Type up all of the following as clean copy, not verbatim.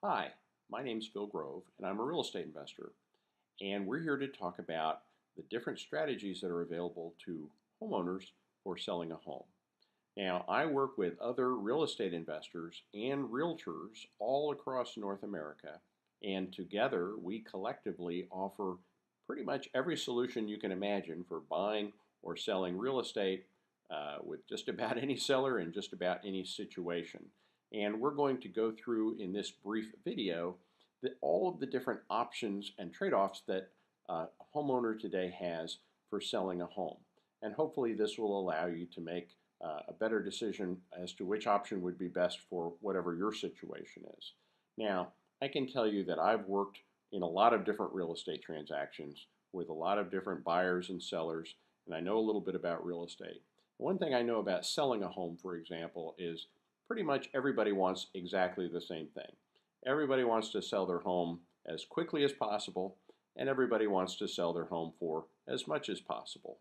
Hi, my name's Phil Grove, and I'm a real estate investor. And we're here to talk about the different strategies that are available to homeowners for selling a home. Now, I work with other real estate investors and realtors all across North America, and together we collectively offer pretty much every solution you can imagine for buying or selling real estate with just about any seller in just about any situation. And we're going to go through in this brief video all of the different options and trade-offs that a homeowner today has for selling a home. And hopefully this will allow you to make a better decision as to which option would be best for whatever your situation is. Now, I can tell you that I've worked in a lot of different real estate transactions with a lot of different buyers and sellers, and I know a little bit about real estate. One thing I know about selling a home, for example, is pretty much everybody wants exactly the same thing. Everybody wants to sell their home as quickly as possible, and everybody wants to sell their home for as much as possible.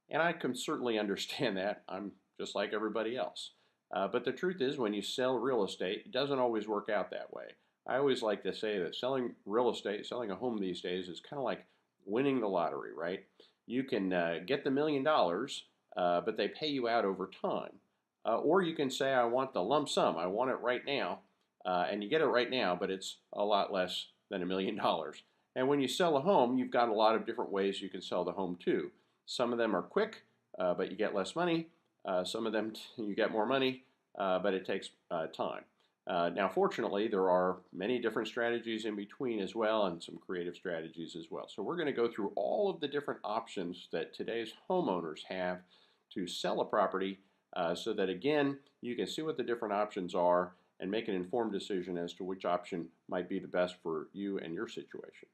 And I can certainly understand that. I'm just like everybody else. But the truth is, when you sell real estate, it doesn't always work out that way. I always like to say that selling real estate, selling a home these days is kind of like winning the lottery, right? You can get the $1 million, but they pay you out over time. Or you can say, I want the lump sum, I want it right now, and you get it right now, but it's a lot less than $1 million. And when you sell a home, you've got a lot of different ways you can sell the home too. Some of them are quick, but you get less money. Some of them you get more money, but it takes time. Now, fortunately, there are many different strategies in between as well, and some creative strategies as well. So we're going to go through all of the different options that today's homeowners have to sell a property so that, again, you can see what the different options are and make an informed decision as to which option might be the best for you and your situation.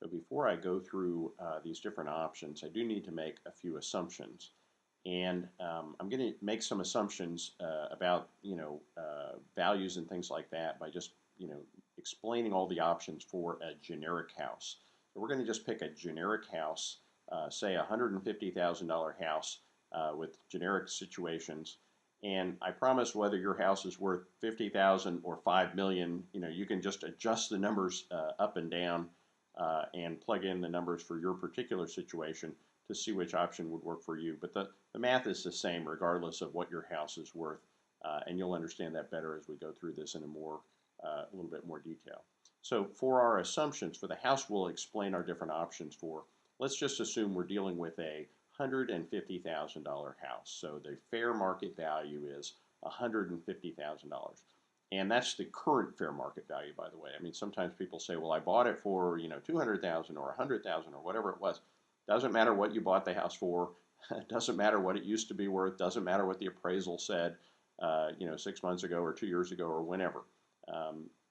So before I go through these different options, I do need to make a few assumptions. And I'm going to make some assumptions about, values and things like that by just, explaining all the options for a generic house. So we're going to just pick a generic house, say a $150,000 house with generic situations. And I promise whether your house is worth $50,000 or $5 million, you can just adjust the numbers up and down and plug in the numbers for your particular situation to see which option would work for you. But the math is the same regardless of what your house is worth, and you'll understand that better as we go through this in a little bit more detail. So for our assumptions for the house we'll explain our different options for, let's just assume we're dealing with a $150,000 house. So the fair market value is $150,000. And that's the current fair market value, by the way. I mean, sometimes people say, well, I bought it for, $200,000 or $100,000 or whatever it was. Doesn't matter what you bought the house for. It doesn't matter what it used to be worth. Doesn't matter what the appraisal said, 6 months ago or 2 years ago or whenever.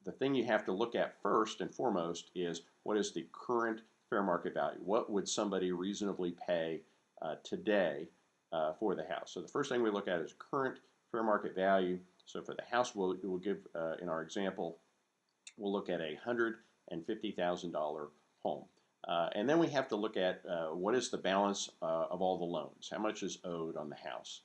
The thing you have to look at first and foremost is what is the current fair market value? What would somebody reasonably pay today for the house? So the first thing we look at is current fair market value. So for the house, we'll give, in our example, we'll look at a $150,000 home. And then we have to look at what is the balance of all the loans. How much is owed on the house?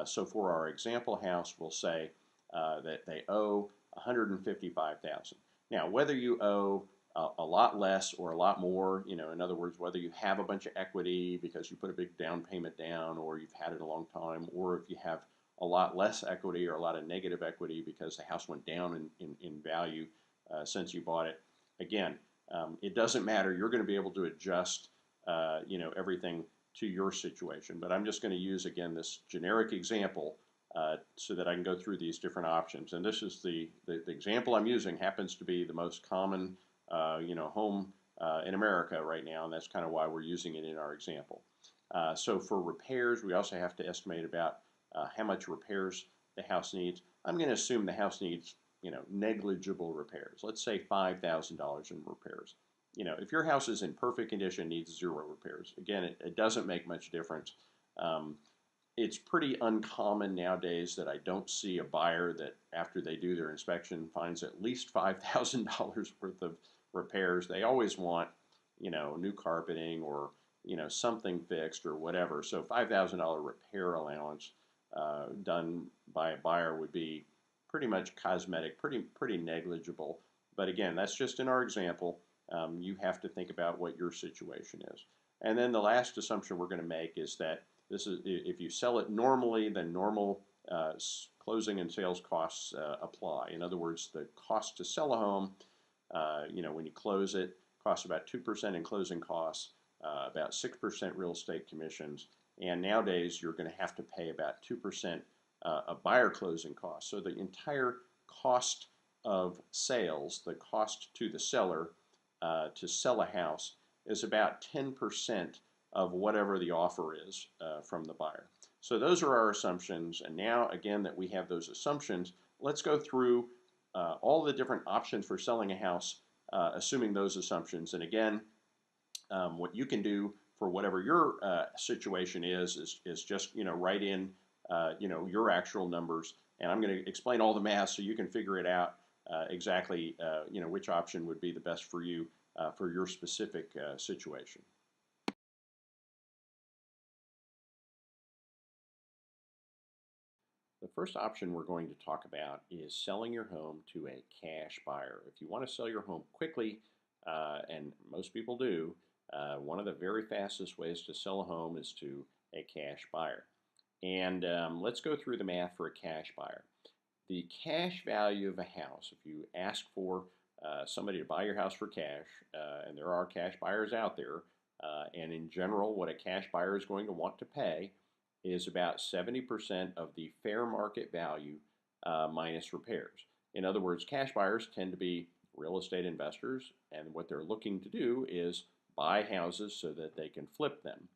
So for our example house, we'll say that they owe $155,000. Now, whether you owe a lot less or a lot more, in other words, whether you have a bunch of equity because you put a big down payment down or you've had it a long time, or if you have a lot less equity or a lot of negative equity because the house went down in value since you bought it. Again, it doesn't matter. You're going to be able to adjust, everything to your situation. But I'm just going to use, again, this generic example so that I can go through these different options. And this is the example I'm using happens to be the most common, home in America right now, and that's kind of why we're using it in our example. So for repairs, we also have to estimate about how much repairs the house needs. I'm going to assume the house needs, negligible repairs. Let's say $5,000 in repairs. If your house is in perfect condition, needs 0 repairs. Again, it doesn't make much difference. It's pretty uncommon nowadays that I don't see a buyer that after they do their inspection finds at least $5,000 worth of repairs. They always want, new carpeting or, something fixed or whatever. So $5,000 repair allowance done by a buyer would be pretty much cosmetic, pretty negligible. But again, that's just in our example. You have to think about what your situation is. And then the last assumption we're going to make is that this is if you sell it normally, then normal closing and sales costs apply. In other words, the cost to sell a home, when you close it, costs about 2% in closing costs, about 6% real estate commissions, and nowadays you're going to have to pay about 2% of buyer closing costs. So the entire cost of sales, the cost to the seller to sell a house, is about 10% of whatever the offer is from the buyer. So those are our assumptions, and now again that we have those assumptions, let's go through all the different options for selling a house assuming those assumptions. And again, what you can do for whatever your situation is just write in your actual numbers, and I'm going to explain all the math so you can figure it out exactly which option would be the best for you for your specific situation. The first option we're going to talk about is selling your home to a cash buyer. If you want to sell your home quickly, and most people do, one of the very fastest ways to sell a home is to a cash buyer. And let's go through the math for a cash buyer. The cash value of a house, if you ask for somebody to buy your house for cash, and there are cash buyers out there, and in general what a cash buyer is going to want to pay is about 70% of the fair market value minus repairs. In other words, cash buyers tend to be real estate investors, and what they're looking to do is buy houses so that they can flip them.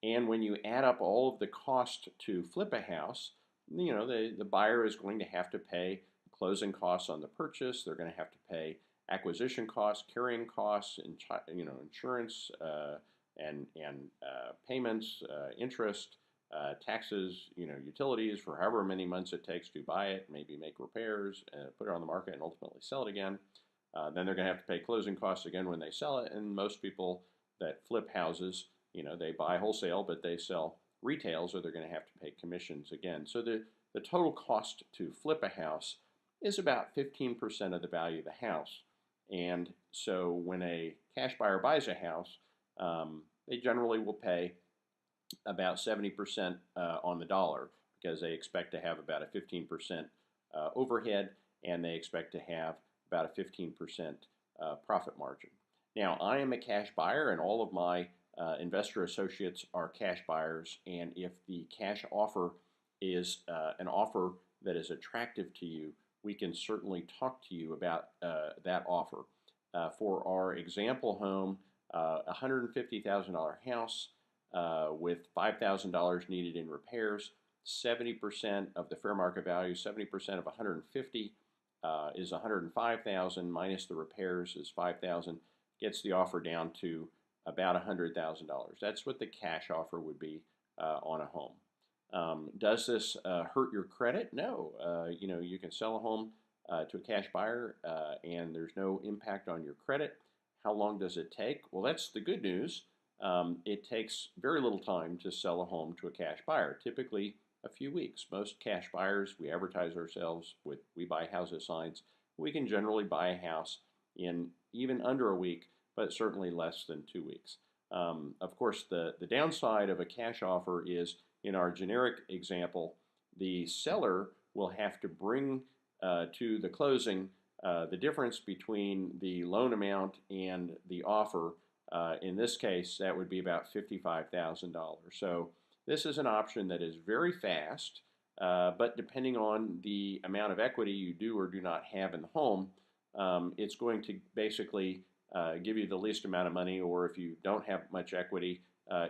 And when you add up all of the cost to flip a house, the buyer is going to have to pay closing costs on the purchase. They're going to have to pay acquisition costs, carrying costs, insurance, and payments, interest, taxes, utilities for however many months it takes to buy it, maybe make repairs, put it on the market, and ultimately sell it again. Then they're going to have to pay closing costs again when they sell it. And most people that flip houses, they buy wholesale, but they sell retail, so they're going to have to pay commissions again. So the total cost to flip a house is about 15% of the value of the house. And so when a cash buyer buys a house, they generally will pay about 70% on the dollar because they expect to have about a 15% overhead, and they expect to have about a 15% profit margin. Now, I am a cash buyer, and all of my investor associates are cash buyers, and if the cash offer is an offer that is attractive to you, we can certainly talk to you about that offer. For our example home, a $150,000 house with $5,000 needed in repairs, 70% of the fair market value, 70% of 150 is 105,000 minus the repairs is 5,000, gets the offer down to about $100,000. That's what the cash offer would be on a home. Does this hurt your credit? No. You can sell a home to a cash buyer and there's no impact on your credit. How long does it take? Well, that's the good news. It takes very little time to sell a home to a cash buyer, typically a few weeks. Most cash buyers, we advertise ourselves with We Buy Houses signs. We can generally buy a house in even under a week, but certainly less than 2 weeks. Of course, the downside of a cash offer is, in our generic example, the seller will have to bring to the closing the difference between the loan amount and the offer. In this case, that would be about $55,000. So this is an option that is very fast, but depending on the amount of equity you do or do not have in the home, it's going to basically give you the least amount of money, or if you don't have much equity,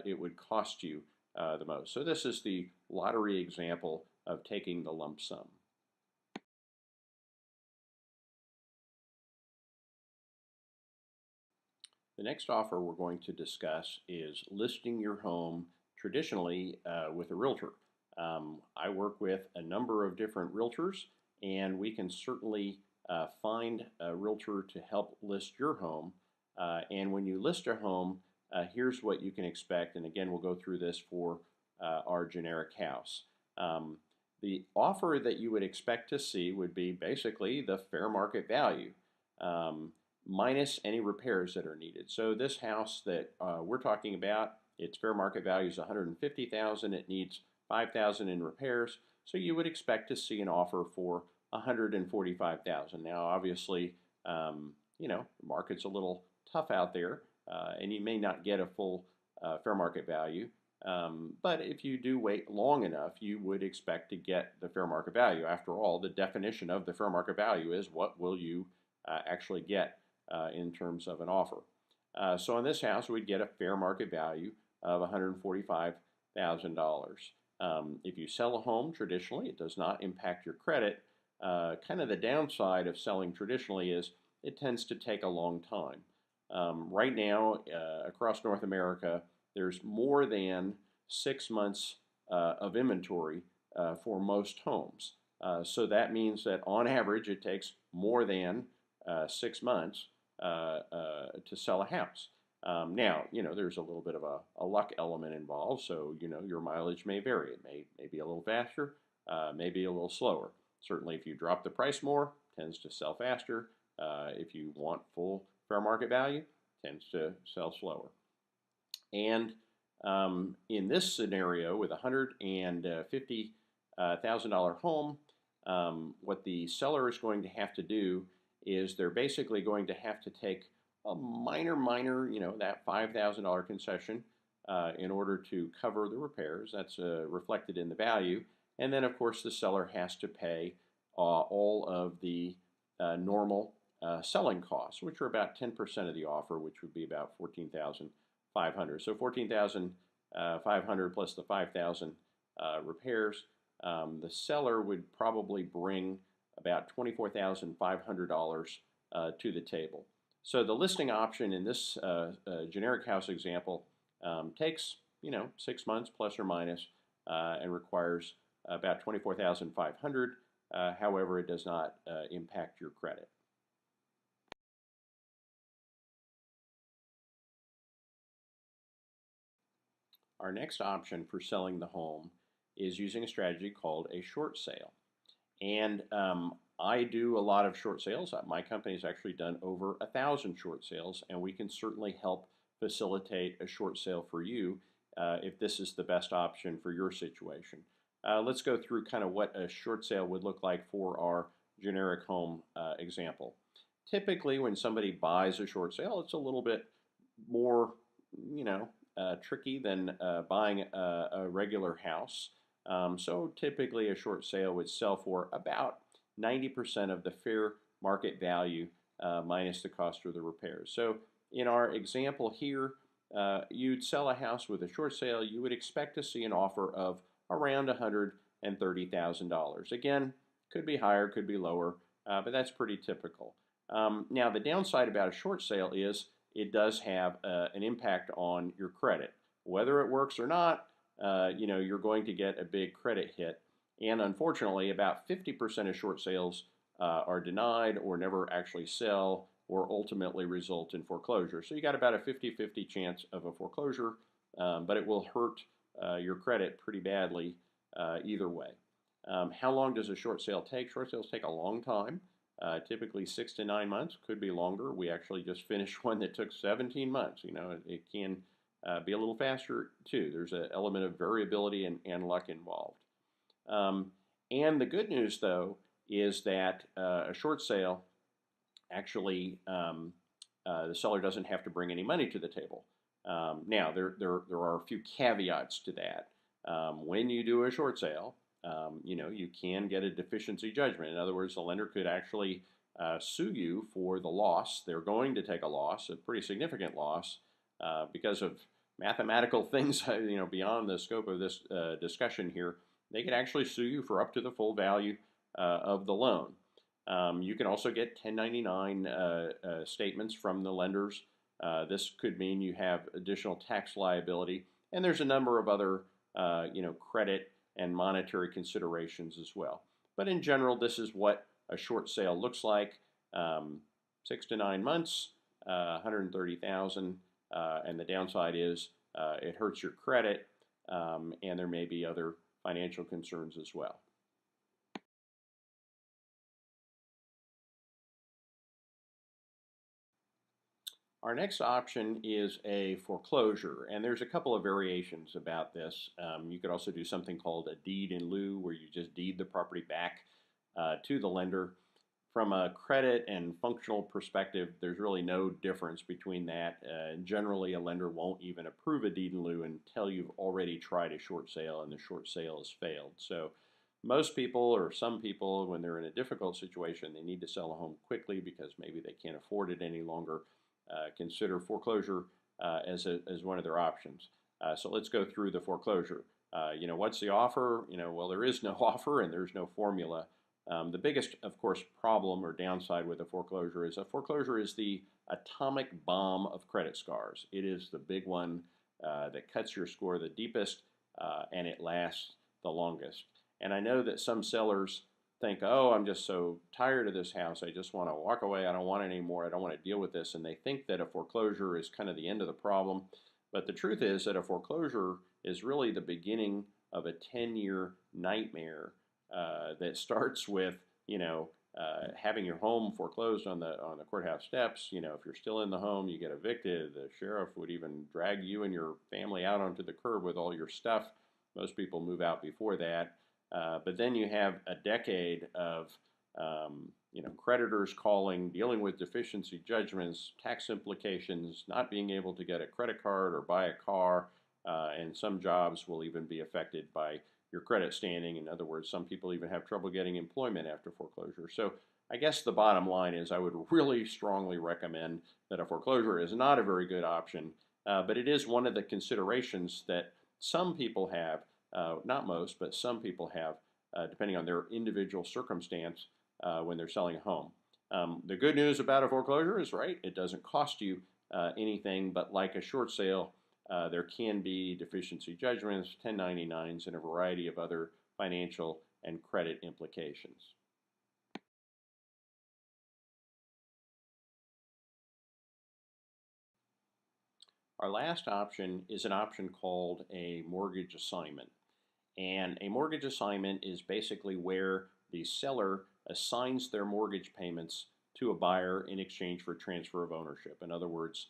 it would cost you the most. So this is the lottery example of taking the lump sum. The next offer we're going to discuss is listing your home traditionally with a realtor. I work with a number of different realtors, and we can certainly find a realtor to help list your home. And when you list a home, here's what you can expect. And again, we'll go through this for our generic house. The offer that you would expect to see would be basically the fair market value um, minus any repairs that are needed. So this house that we're talking about, its fair market value is $150,000. It needs $5,000 in repairs. So you would expect to see an offer for $145,000. Now, obviously, the market's a little tough out there, and you may not get a full fair market value. But if you do wait long enough, you would expect to get the fair market value. After all, the definition of the fair market value is what will you actually get in terms of an offer. So on this house, we'd get a fair market value of $145,000. If you sell a home traditionally, it does not impact your credit. Kind of the downside of selling traditionally is it tends to take a long time. Right now, across North America, there's more than 6 months of inventory for most homes. So that means that on average, it takes more than 6 months to sell a house. Now, there's a little bit of a luck element involved, so, your mileage may vary. It may be a little faster, maybe a little slower. Certainly, if you drop the price more, tends to sell faster. If you want full fair market value, tends to sell slower. And in this scenario, with a $150,000 home, what the seller is going to have to do is they're basically going to have to take a minor, that $5,000 concession in order to cover the repairs. That's reflected in the value. And then, of course, the seller has to pay all of the normal selling costs, which are about 10% of the offer, which would be about $14,500. So $14,500 plus the $5,000 repairs. The seller would probably bring about $24,500 to the table. So the listing option in this generic house example takes 6 months plus or minus and requires about $24,500. However, it does not impact your credit. Our next option for selling the home is using a strategy called a short sale. And I do a lot of short sales. My company's actually done over 1,000 short sales, and we can certainly help facilitate a short sale for you if this is the best option for your situation. Let's go through kind of what a short sale would look like for our generic home example. Typically, when somebody buys a short sale, it's a little bit more, tricky than buying a regular house. So typically a short sale would sell for about 90% of the fair market value minus the cost of the repairs. So in our example here, you'd sell a house with a short sale, you would expect to see an offer of around $130,000. Again, could be higher, could be lower, but that's pretty typical. Now the downside about a short sale is it does have an impact on your credit. Whether it works or not, you're going to get a big credit hit. And unfortunately, about 50% of short sales are denied or never actually sell or ultimately result in foreclosure. So you got about a 50-50 chance of a foreclosure, but it will hurt your credit pretty badly either way. How long does a short sale take? Short sales take a long time. Typically 6 to 9 months, could be longer. We actually just finished one that took 17 months. It can be a little faster too. There's an element of variability and luck involved. And the good news though is that a short sale actually the seller doesn't have to bring any money to the table. Now there are a few caveats to that. When you do a short sale, you can get a deficiency judgment. In other words, the lender could actually sue you for the loss. They're going to take a loss, a pretty significant loss, because of mathematical things, beyond the scope of this discussion here. They could actually sue you for up to the full value of the loan. You can also get 1099 statements from the lenders. This could mean you have additional tax liability, and there's a number of other, credit and monetary considerations as well. But in general, this is what a short sale looks like: 6 to 9 months, 130,000, and the downside is it hurts your credit, and there may be other financial concerns as well. Our next option is a foreclosure, and there's a couple of variations about this. You could also do something called a deed in lieu, where you just deed the property back to the lender. From a credit and functional perspective, there's really no difference between that. Generally, a lender won't even approve a deed in lieu until you've already tried a short sale and the short sale has failed. So most people, or some people, when they're in a difficult situation, they need to sell a home quickly because maybe they can't afford it any longer. Consider foreclosure as one of their options. So let's go through the foreclosure. What's the offer? Well, there is no offer and there's no formula. The biggest, of course, problem or downside with a foreclosure is the atomic bomb of credit scars. It is the big one that cuts your score the deepest and it lasts the longest. And I know that some sellers think, oh, I'm just so tired of this house. I just want to walk away. I don't want it anymore. I don't want to deal with this. And they think that a foreclosure is kind of the end of the problem. But the truth is that a foreclosure is really the beginning of a 10-year nightmare that starts with, having your home foreclosed on the courthouse steps. If you're still in the home, you get evicted. The sheriff would even drag you and your family out onto the curb with all your stuff. Most people move out before that. But then you have a decade of creditors calling, dealing with deficiency judgments, tax implications, not being able to get a credit card or buy a car, and some jobs will even be affected by your credit standing. In other words, some people even have trouble getting employment after foreclosure. So I guess the bottom line is I would really strongly recommend that a foreclosure is not a very good option, but it is one of the considerations that some people have. Not most, but some people have, depending on their individual circumstance when they're selling a home. The good news about a foreclosure is, right, it doesn't cost you anything, but like a short sale, there can be deficiency judgments, 1099s, and a variety of other financial and credit implications. Our last option is an option called a mortgage assignment. And a mortgage assignment is basically where the seller assigns their mortgage payments to a buyer in exchange for transfer of ownership. In other words,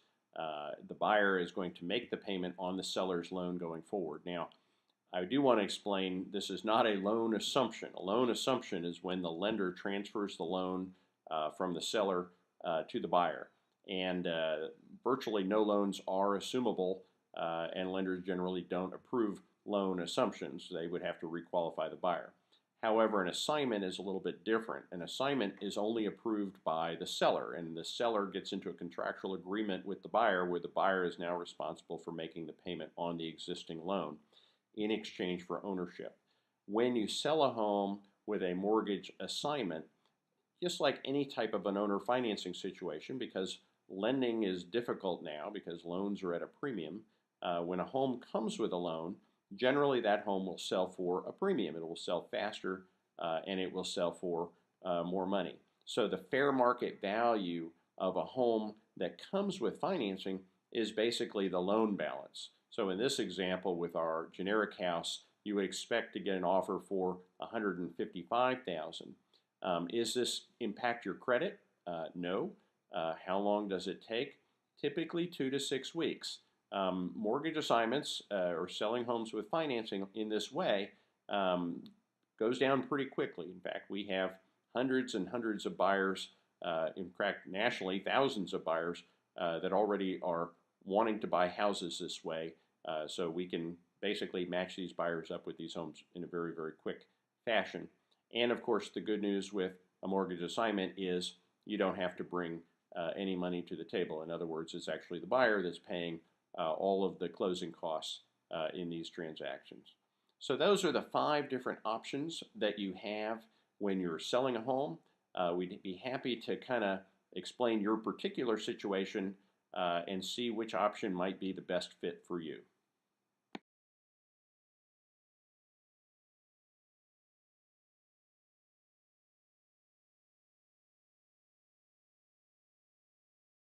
the buyer is going to make the payment on the seller's loan going forward. Now, I do want to explain this is not a loan assumption. A loan assumption is when the lender transfers the loan from the seller to the buyer. And virtually no loans are assumable, and lenders generally don't approve loan assumptions. They would have to requalify the buyer. However, an assignment is a little bit different. An assignment is only approved by the seller, and the seller gets into a contractual agreement with the buyer where the buyer is now responsible for making the payment on the existing loan in exchange for ownership. When you sell a home with a mortgage assignment, just like any type of an owner financing situation, because lending is difficult now because loans are at a premium, when a home comes with a loan, generally that home will sell for a premium. It will sell faster and it will sell for more money. So the fair market value of a home that comes with financing is basically the loan balance. So in this example with our generic house, you would expect to get an offer for $155,000. Is this impact your credit? No. How long does it take? Typically 2 to 6 weeks. Mortgage assignments or selling homes with financing in this way goes down pretty quickly. In fact, we have hundreds and hundreds of buyers, in fact, nationally, thousands of buyers that already are wanting to buy houses this way. So we can basically match these buyers up with these homes in a very, very quick fashion. And of course, the good news with a mortgage assignment is you don't have to bring any money to the table. In other words, it's actually the buyer that's paying all of the closing costs in these transactions. So those are the 5 different options that you have when you're selling a home. We'd be happy to kind of explain your particular situation and see which option might be the best fit for you.